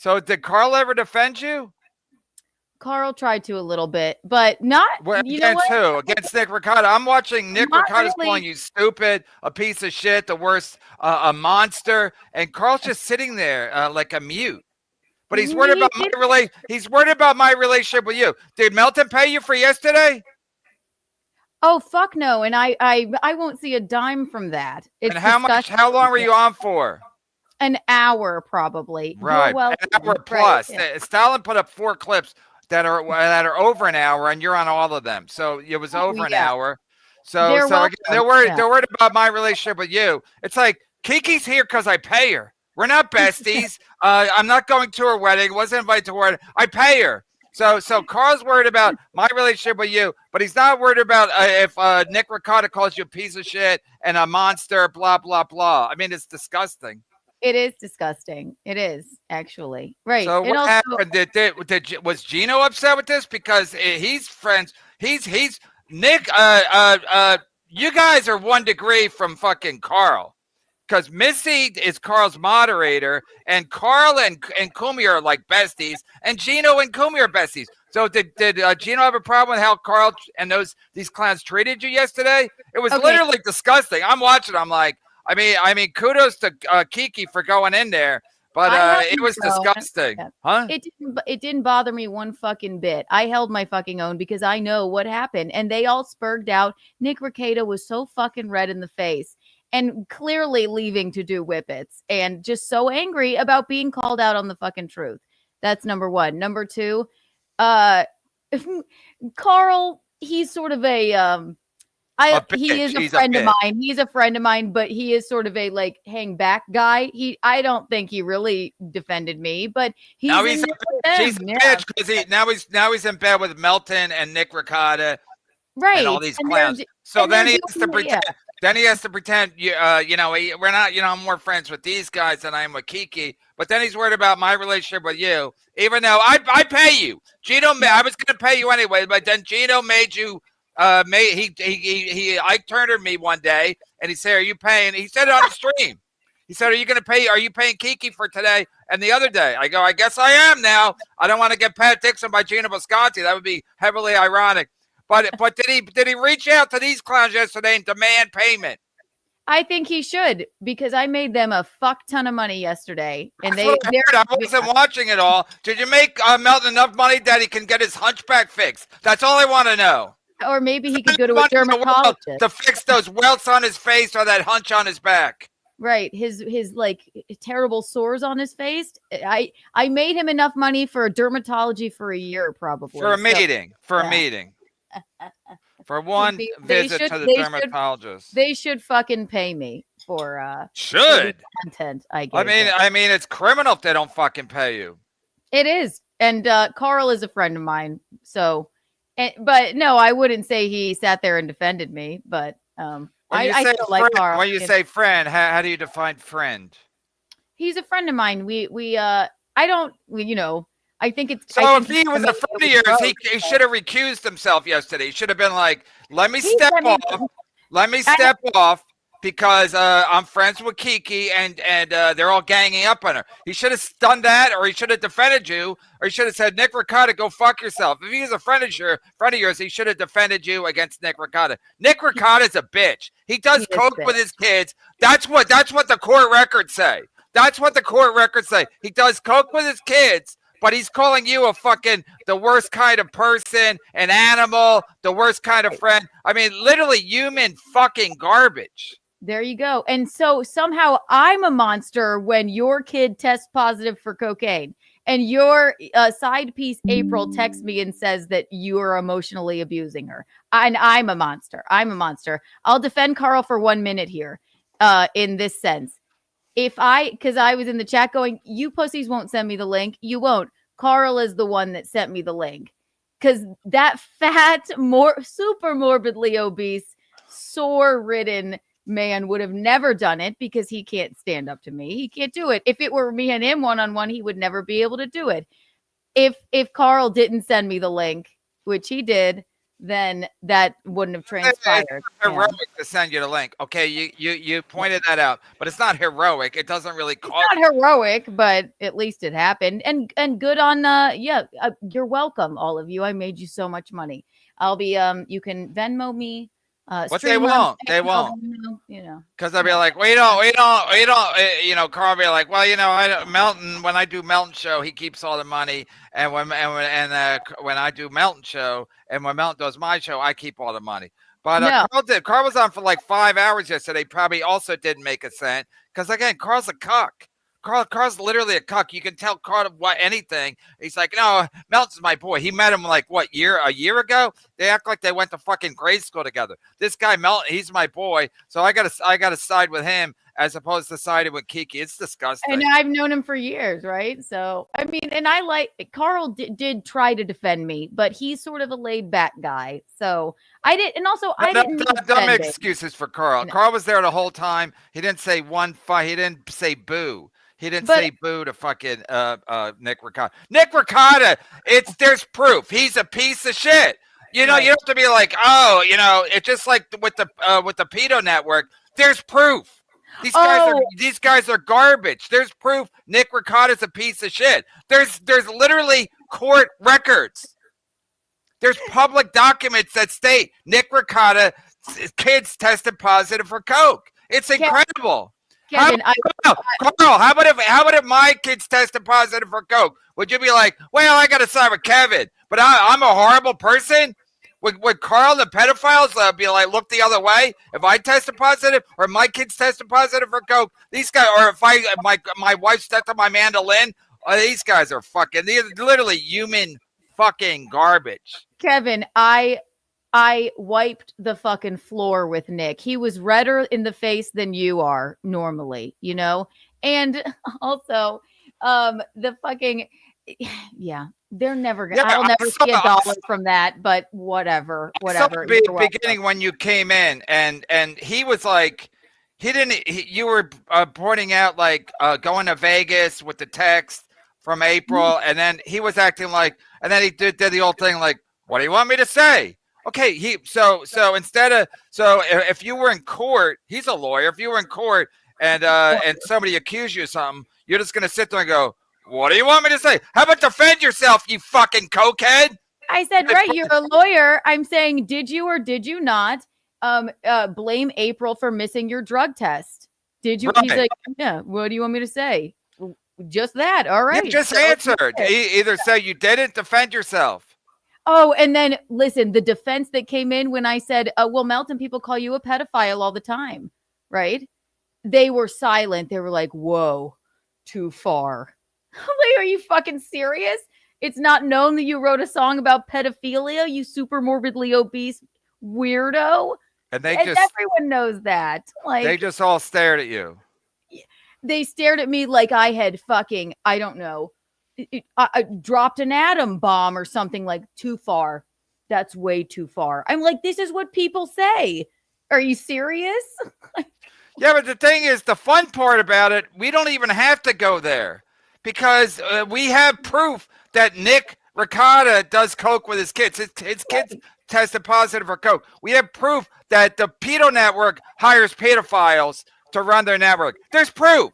So did Carl ever defend you? Carl tried to a little bit, but not, you know Against what? who? Against Nick Ricotta. I'm watching Nick Not Ricotta's calling really. you stupid, a piece of shit, the worst, a monster, and Carl's just sitting there like a mute. But he's worried He about my did. He's worried about my relationship with you. Did Melton pay you for yesterday? Oh fuck no! And I won't see a dime from that. And It's how much? disgusting. How long were you on for? An hour probably. You're Right, an hour welcome. Right. plus. Yeah. Stalin put up 4 clips that are over an hour, and you're on all of them. So it was Oh over an yeah. hour. So They're so again, welcome. Yeah. they're worried about my relationship with you. It's like Kiki's here because I pay her. We're not besties. I'm not going to her wedding. Wasn't invited to her wedding. I pay her. So Carl's worried about my relationship with you, but he's not worried about if Nick Ricotta calls you a piece of shit and a monster, blah blah blah. I mean, it's disgusting. It is disgusting. It is actually right. So And what also, happened? Was Gino upset with this because he's friends? He's Nick. You guys are 1 degree from fucking Carl. Because Missy is Carl's moderator, and Carl and Kumi are like besties, and Gino and Kumi are besties. So did Gino have a problem with how Carl and these clowns treated you yesterday? It was okay, literally disgusting. I'm watching. I'm like, I mean, kudos to Kiki for going in there, but I have it was no. disgusting, huh? It didn't bother me one fucking bit. I held my fucking own because I know what happened, and they all spurged out. Nick Rekieta was so fucking red in the face and clearly leaving to do whippets and just so angry about being called out on the fucking truth. That's number one. Number two, uh Carl, he's sort of he is a He's a friend of bitch. mine. He's a friend of mine, but he is sort of a like hang back guy. I don't think he really defended me, but Now he's he's in a there with bitch. He's them. a Yeah. bitch because he's in bed with Melton and Nick Ricotta and all Right. these And clowns. So they're then he has to doing pretend. Then he has to pretend. We're not. I'm more friends with these guys than I am with Kiki. But then he's worried about my relationship with you, even though I pay you. Gino, I was going to pay you anyway, but then Gino made you. I turned me one day and he said, "Are you paying?" He said it on the stream. He said, "Are you going to pay? Are you paying Kiki for today and the other day?" I go, "I guess I am now. I don't want to get Pat Dixon by Gino Visconti. That would be heavily ironic." But did he reach out to these clowns yesterday and demand payment? I think he should because I made them a fuck ton of money yesterday, and That's what I heard. I wasn't watching it all. Did you make Melton enough money that he can get his hunchback fixed? That's all I want to know. or maybe he could go to a dermatologist to fix those welts on his face or that hunch on his back. Right, his like terrible sores on his face. I made him enough money for dermatology for a year, probably for a meeting. For one visit to the dermatologist. They should fucking pay me for should content. I mean, it's criminal if they don't fucking pay you. It is, and Carl is a friend of mine, so. But no, I wouldn't say he sat there and defended me. But I still like Carl. When you say friend, how do you define friend? He's a friend of mine. I don't, I think it's. So if he was a friend of yours, he should have recused himself yesterday. He should have been like, "Let me step off. Let me step off because I'm friends with Kiki and they're all ganging up on her." He should have done that, or he should have defended you, or he should have said, "Nick Ricotta, go fuck yourself." If he was a friend of yours, he should have defended you against Nick Ricotta. Nick Ricotta's a bitch. He does coke with his kids. That's what the court records say. That's what the court records say. He does coke with his kids. But he's calling you a fucking the worst kind of person, an animal, the worst kind of friend. I mean, literally human fucking garbage. There you go. And so somehow I'm a monster when your kid tests positive for cocaine. And your side piece, April, texts me and says that you are emotionally abusing her. And I'm a monster. I'll defend Carl for 1 minute here in this sense. Because I was in the chat going, you pussies won't send me the link. You won't. Carl is the one that sent me the link. Because that fat, super morbidly obese, sore-ridden man would have never done it because he can't stand up to me. He can't do it. If it were me and him one-on-one, he would never be able to do it. If Carl didn't send me the link, which he did, then that wouldn't have transpired. It's heroic to send you the link. Okay, you pointed that out, but it's not heroic. It doesn't really cost. It's not heroic, but at least it happened. And good on you're welcome, all of you. I made you so much money. I'll be you can Venmo me. What they won't, you know, because they'll be like, we don't, Carl will be like, well, Melton, when I do Melton show, he keeps all the money, and when I do Melton show, and when Melton does my show, I keep all the money. But No. Carl was on for like 5 hours yesterday. Probably also didn't make a cent because again, Carl's a cuck. Carl's literally a cuck. You can tell Carl what anything. He's like, no, Melton's my boy. He met him like a year ago. They act like they went to fucking grade school together. This guy Melton, he's my boy. So I gotta side with him as opposed to siding with Kiki. It's disgusting. And I've known him for years, right? So I mean, and I like Carl did try to defend me, but he's sort of a laid back guy. So I did, and also I didn't. Don't make excuses for Carl. No. Carl was there the whole time. He didn't say one fight. He didn't say boo. He didn't say boo to fucking Nick Ricotta. Nick Ricotta, there's proof. He's a piece of shit. You know, right. You have to be like, oh, it's just like with the pedo network. There's proof. These guys are garbage. There's proof. Nick Ricotta's a piece of shit. There's literally court records. There's public documents that state Nick Ricotta's kids tested positive for coke. It's incredible. Kevin, Carl, how about if my kids tested positive for coke? Would you be like, well, I got to side with Kevin, but I'm a horrible person? Would Carl and the pedophiles be like, look the other way if I tested positive or my kids tested positive for coke? These guys, or if my wife tested my mandolin, these guys are fucking, they're literally human fucking garbage. Kevin, I wiped the fucking floor with Nick. He was redder in the face than you are normally, And also, the fucking, they're never gonna. I'll never see a dollar from that. But whatever. Beginning when you came in, and he was like, you were pointing out like going to Vegas with the text from April, and then he was acting like, and then he did the whole thing like, what do you want me to say? Okay, so if you were in court, he's a lawyer. If you were in court and somebody accused you of something, you're just gonna sit there and go, what do you want me to say? How about defend yourself, you fucking cokehead? I said, right, you're a lawyer. I'm saying, did you or did you not blame April for missing your drug test? Did you? Right. He's like, yeah, what do you want me to say? Just that. All right. You just answered. Either say you didn't defend yourself. Oh, and then listen, the defense that came in when I said, well, Melton, people call you a pedophile all the time, right? They were silent. They were like, whoa, too far. I'm like, are you fucking serious? It's not known that you wrote a song about pedophilia, you super morbidly obese weirdo. And everyone knows that. Like, they just all stared at you. They stared at me like I had fucking, I don't know, I dropped an atom bomb or something. Like, too far. That's way too far. I'm like, this is what people say. Are you serious? Yeah, but the thing is, the fun part about it, we don't even have to go there because we have proof that Nick Ricotta does coke with his kids. His kids tested positive for coke. We have proof that the pedo network hires pedophiles to run their network. There's proof.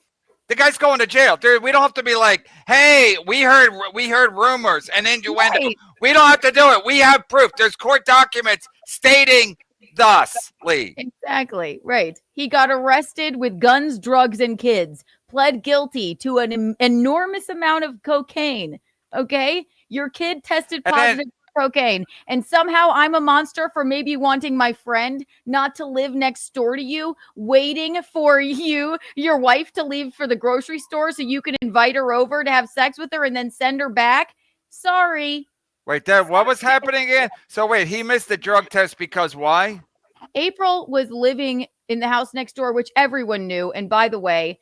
The guy's going to jail. We don't have to be like, hey, we heard rumors and innuendo. Right. We don't have to do it. We have proof. There's court documents stating thusly. Exactly. Right. He got arrested with guns, drugs, and kids. Pled guilty to an enormous amount of cocaine. Okay? Your kid tested positive for cocaine. And somehow I'm a monster for maybe wanting my friend not to live next door to you, waiting for your wife to leave for the grocery store so you can invite her over to have sex with her and then send her back. Sorry. Wait, Dad, what was happening again? So wait, he missed the drug test because why? April was living in the house next door, which everyone knew. And by the way,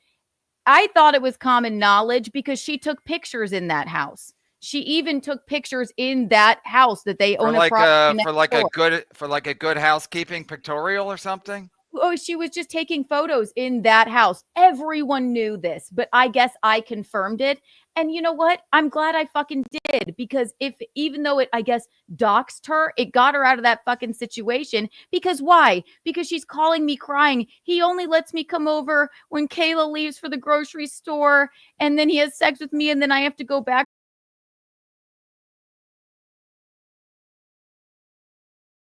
I thought it was common knowledge because she took pictures in that house. She even took pictures in that house that they own for like a good housekeeping pictorial or something. she was just taking photos in that house. Everyone knew this, but I guess I confirmed it. And you know what? I'm glad I fucking did, because even though it, I guess, doxed her, it got her out of that fucking situation. Because why? Because she's calling me crying. He only lets me come over when Kayla leaves for the grocery store, and then he has sex with me, and then I have to go back